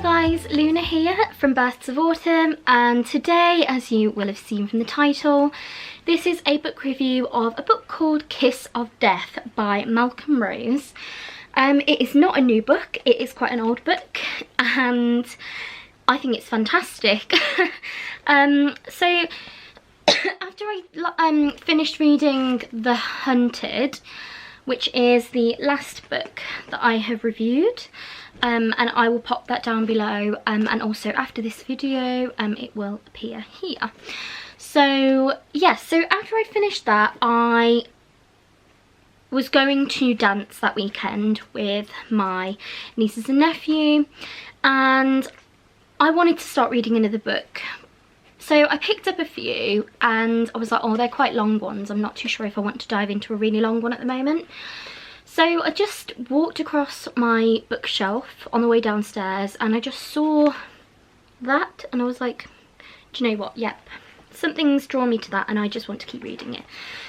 guys, Luna here from Births of Autumn, and today, as you will have seen from the title, this is a book review of a book called Kiss of Death by Malcolm Rose. It is not a new book, it is quite an old book, and I think it's fantastic. So after I finished reading The Hunted, which is the last book that I have reviewed, and I will pop that down below, and also after this video it will appear here. So yes, so after I finished that, I was going to dance that weekend with my nieces and nephew, and I wanted to start reading another book. So I picked up a few and I was like, oh, they're quite long ones. I'm not too sure if I want to dive into a really long one at the moment. So I just walked across my bookshelf on the way downstairs and I just saw that and I was like, do you know what? Yep, something's drawn me to that and I just want to keep reading it.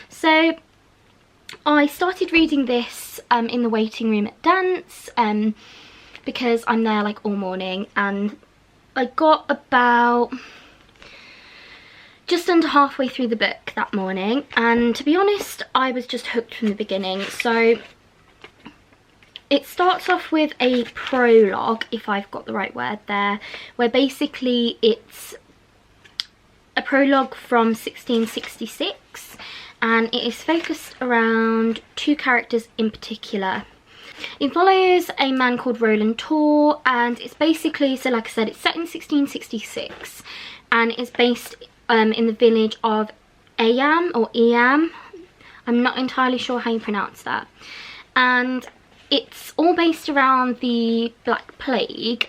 So I started reading this in the waiting room at dance because I'm there like all morning, and I got about just under halfway through the book that morning, and to be honest, I was just hooked from the beginning. So it starts off with a prologue, if I've got the right word there, where basically it's a prologue from 1666, and it is focused around two characters in particular. It follows a man called Roland Tor, and it's basically, so like I said, it's set in 1666 and it's based in the village of Eyam, or Eyam, I'm not entirely sure how you pronounce that, and it's all based around the Black Plague.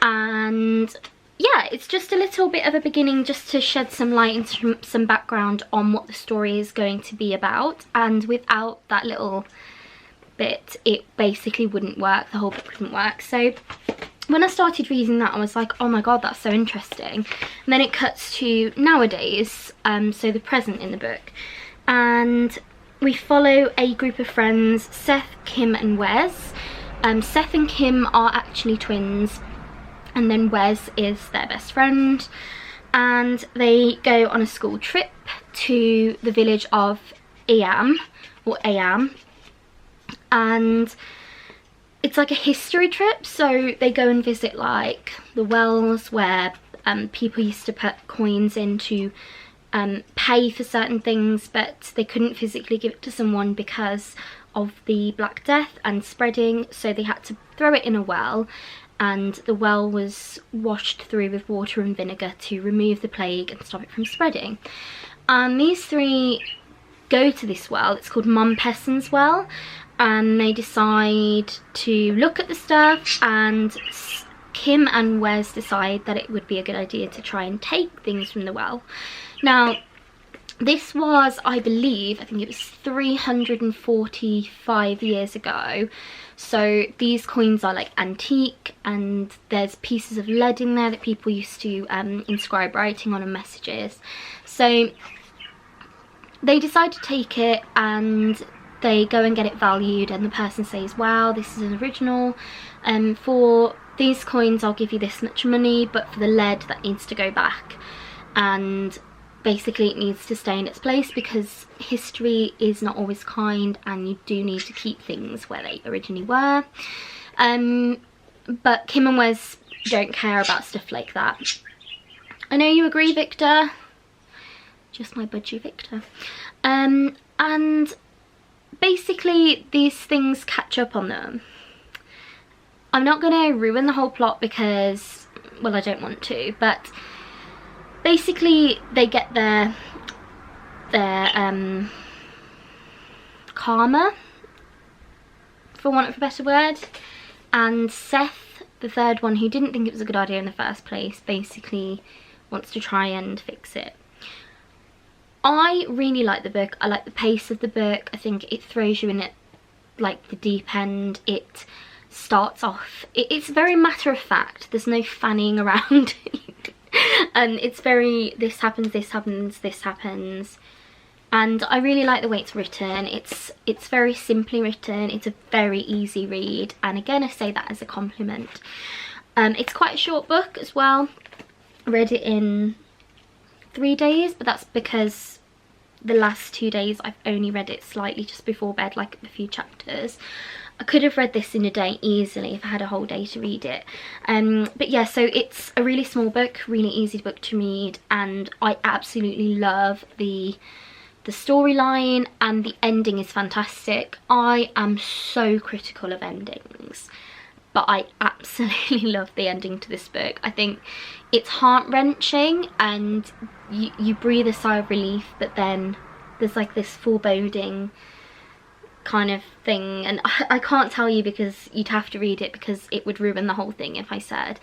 And yeah, it's just a little bit of a beginning just to shed some light and some background on what the story is going to be about, and without that little bit it basically wouldn't work, the whole book wouldn't work. So when I started reading that, I was like, oh my god, that's so interesting. And then it cuts to nowadays, so the present in the book, and we follow a group of friends, Seth, Kim and Wes. Seth and Kim are actually twins, and then Wes is their best friend, and they go on a school trip to the village of Eyam, or Eyam, and it's like a history trip. So they go and visit like the wells where people used to put coins in to pay for certain things, but they couldn't physically give it to someone because of the Black Death and spreading, so they had to throw it in a well, and the well was washed through with water and vinegar to remove the plague and stop it from spreading. And these three go to this well, it's called Mum Pesson's well, and they decide to look at the stuff, and Kim and Wes decide that it would be a good idea to try and take things from the well. Now this was, I believe, I think it was 345 years ago, so these coins are like antique, and there's pieces of lead in there that people used to inscribe writing on and messages. So they decide to take it and they go and get it valued, and the person says, wow, this is an original, for these coins I'll give you this much money, but for the lead that needs to go back, and basically it needs to stay in its place because history is not always kind and you do need to keep things where they originally were. But Kim and Wes don't care about stuff like that. I know you agree, Victor. Just my budgie Victor. And basically these things catch up on them. I'm not going to ruin the whole plot because, well, I don't want to, but basically they get their karma, for want of a better word, and Seth, the third one, who didn't think it was a good idea in the first place, basically wants to try and fix it. I really like the book. I like the pace of the book. I think it throws you in at like the deep end. It starts off, it's very matter of fact, there's no fanning around. And it's very, this happens, this happens, this happens, and I really like the way it's written. It's very simply written, it's a very easy read, and again I say that as a compliment. It's quite a short book as well. I read it in 3 days, but that's because the last 2 days I've only read it slightly just before bed, like a few chapters. I could have read this in a day easily if I had a whole day to read it. But yeah, so it's a really small book, really easy book to read, and I absolutely love the storyline, and the ending is fantastic. I am so critical of endings, but I absolutely love the ending to this book. I think it's heart-wrenching, and you breathe a sigh of relief, but then there's like this foreboding kind of thing, and I can't tell you because you'd have to read it, because it would ruin the whole thing if I said,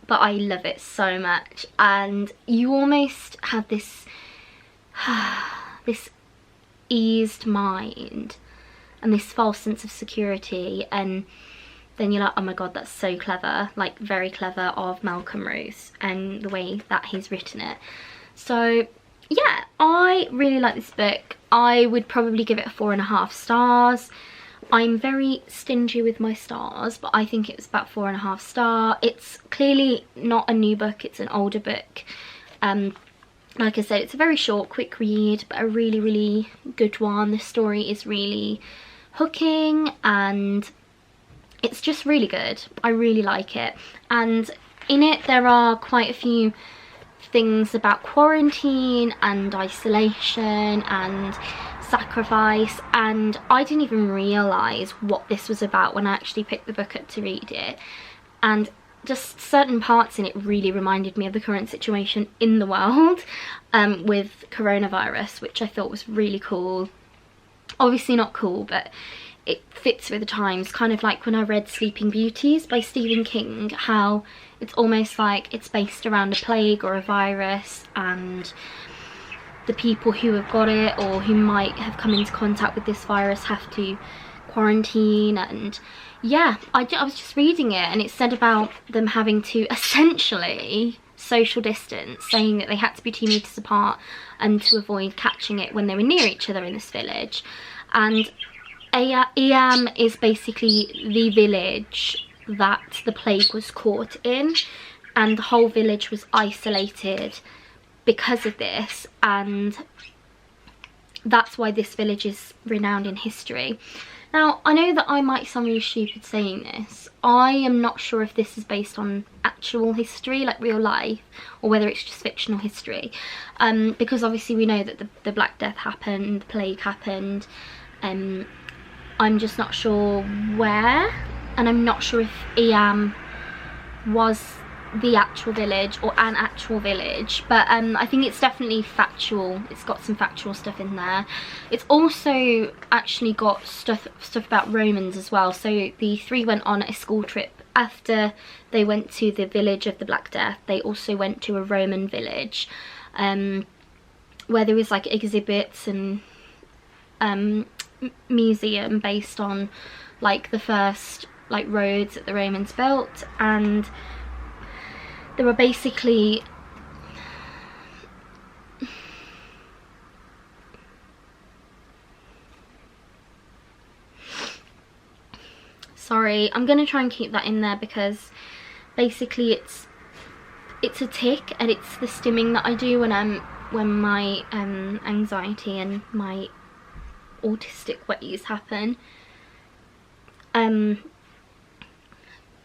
but I love it so much. And you almost have this this eased mind and this false sense of security, and then you're like, oh my god, that's so clever, like very clever of Malcolm Rose and the way that he's written it. So yeah, I really like this book. I would probably give it 4.5 stars. I'm very stingy with my stars, but I think it was about 4.5 stars. It's clearly not a new book, it's an older book. Like I said, it's a very short, quick read, but a really, really good one. The story is really hooking, and it's just really good. I really like it. And in it there are quite a few things about quarantine and isolation and sacrifice, and I didn't even realise what this was about when I actually picked the book up to read it. And just certain parts in it really reminded me of the current situation in the world with coronavirus, which I thought was really cool. Obviously not cool, but it fits with the times, kind of like when I read Sleeping Beauties by Stephen King, how it's almost like it's based around a plague or a virus, and the people who have got it or who might have come into contact with this virus have to quarantine. And yeah, I was just reading it, and it said about them having to essentially social distance, saying that they had to be 2 meters apart and to avoid catching it when they were near each other in this village. And Eyam is basically the village that the plague was caught in, and the whole village was isolated because of this, and that's why this village is renowned in history. Now, I know that I might sound really stupid saying this. I am not sure if this is based on actual history, like real life, or whether it's just fictional history, because obviously we know that the Black Death happened, the plague happened. I'm just not sure where, and I'm not sure if Eyam was the actual village or an actual village, but I think it's definitely factual. It's got some factual stuff in there. It's also actually got stuff about Romans as well. So the three went on a school trip. After they went to the village of the Black Death, they also went to a Roman village where there was like exhibits and museum based on like the first like roads that the Romans built, and there were basically sorry, I'm gonna try and keep that in there because basically it's a tick, and it's the stimming that I do when my anxiety and my autistic ways happen.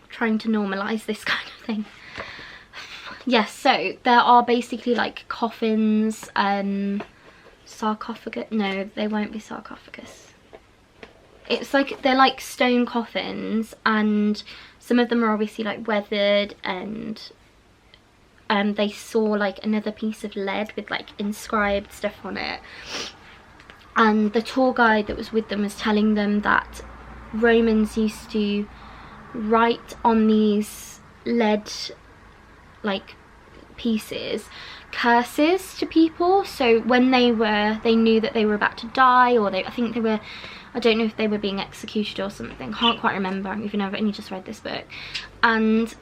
Trying to normalize this kind of thing. Yes, so there are basically like coffins, sarcophagus, no, they won't be sarcophagus. It's like, they're like stone coffins, and some of them are obviously like weathered, and they saw like another piece of lead with like inscribed stuff on it. And the tour guide that was with them was telling them that Romans used to write on these lead like pieces curses to people. So when they knew that they were about to die, or I think they were, I don't know if they were being executed or something, can't quite remember, even though I've only just read this book. And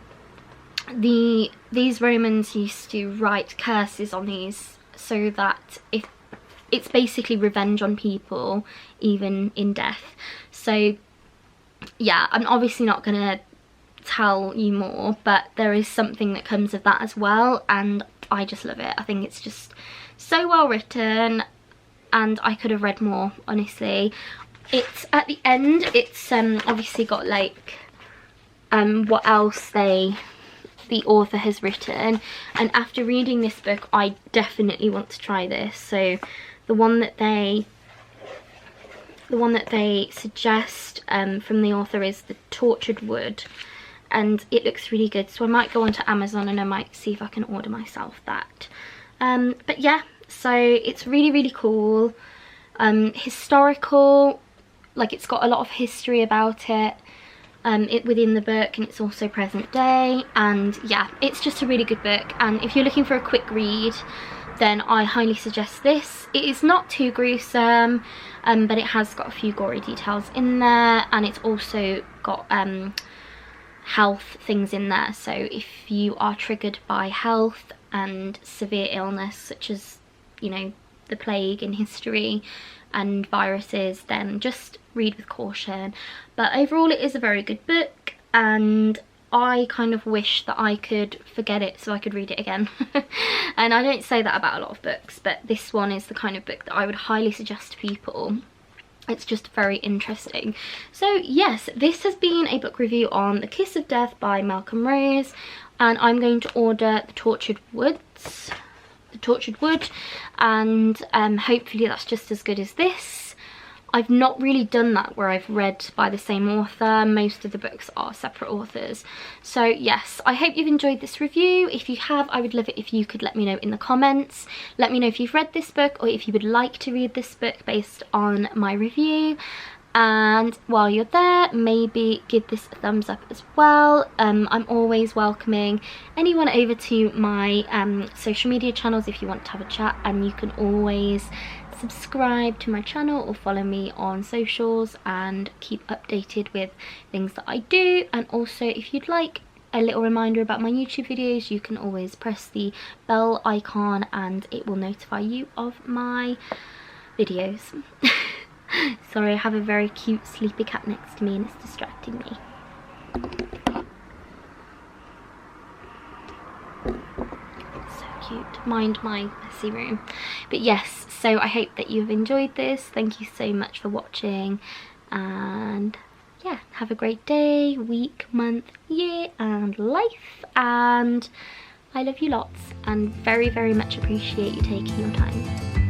these Romans used to write curses on these, so that if it's basically revenge on people even in death. So yeah, I'm obviously not gonna tell you more, but there is something that comes of that as well, and I just love it. I think it's just so well written, and I could have read more, honestly. It's at the end, it's obviously got like what else the author has written, and after reading this book I definitely want to try this. So the one that they suggest from the author is the Tortured Wood, and it looks really good, so I might go onto Amazon and I might see if I can order myself that. But yeah, so it's really, really cool. Historical, like it's got a lot of history about it within the book, and it's also present day, and yeah, it's just a really good book. And if you're looking for a quick read, then I highly suggest this. It is not too gruesome, but it has got a few gory details in there, and it's also got health things in there. So if you are triggered by health and severe illness, such as, you know, the plague in history and viruses, then just read with caution. But overall it is a very good book, and I kind of wish that I could forget it so I could read it again. And I don't say that about a lot of books, but this one is the kind of book that I would highly suggest to people. It's just very interesting. So yes, this has been a book review on The Kiss of Death by Malcolm Rose, and I'm going to order The Tortured Wood, and hopefully that's just as good as this. I've not really done that where I've read by the same author. Most of the books are separate authors. So yes, I hope you've enjoyed this review. If you have, I would love it if you could let me know in the comments. Let me know if you've read this book, or if you would like to read this book based on my review. And while you're there, maybe give this a thumbs up as well. I'm always welcoming anyone over to my social media channels if you want to have a chat, and you can always subscribe to my channel or follow me on socials and keep updated with things that I do. And also, if you'd like a little reminder about my YouTube videos, you can always press the bell icon and it will notify you of my videos. Sorry, I have a very cute sleepy cat next to me and it's distracting me. So cute. Mind my messy room. But yes, so I hope that you've enjoyed this. Thank you so much for watching, and yeah, have a great day, week, month, year and life, and I love you lots and very, very much appreciate you taking your time.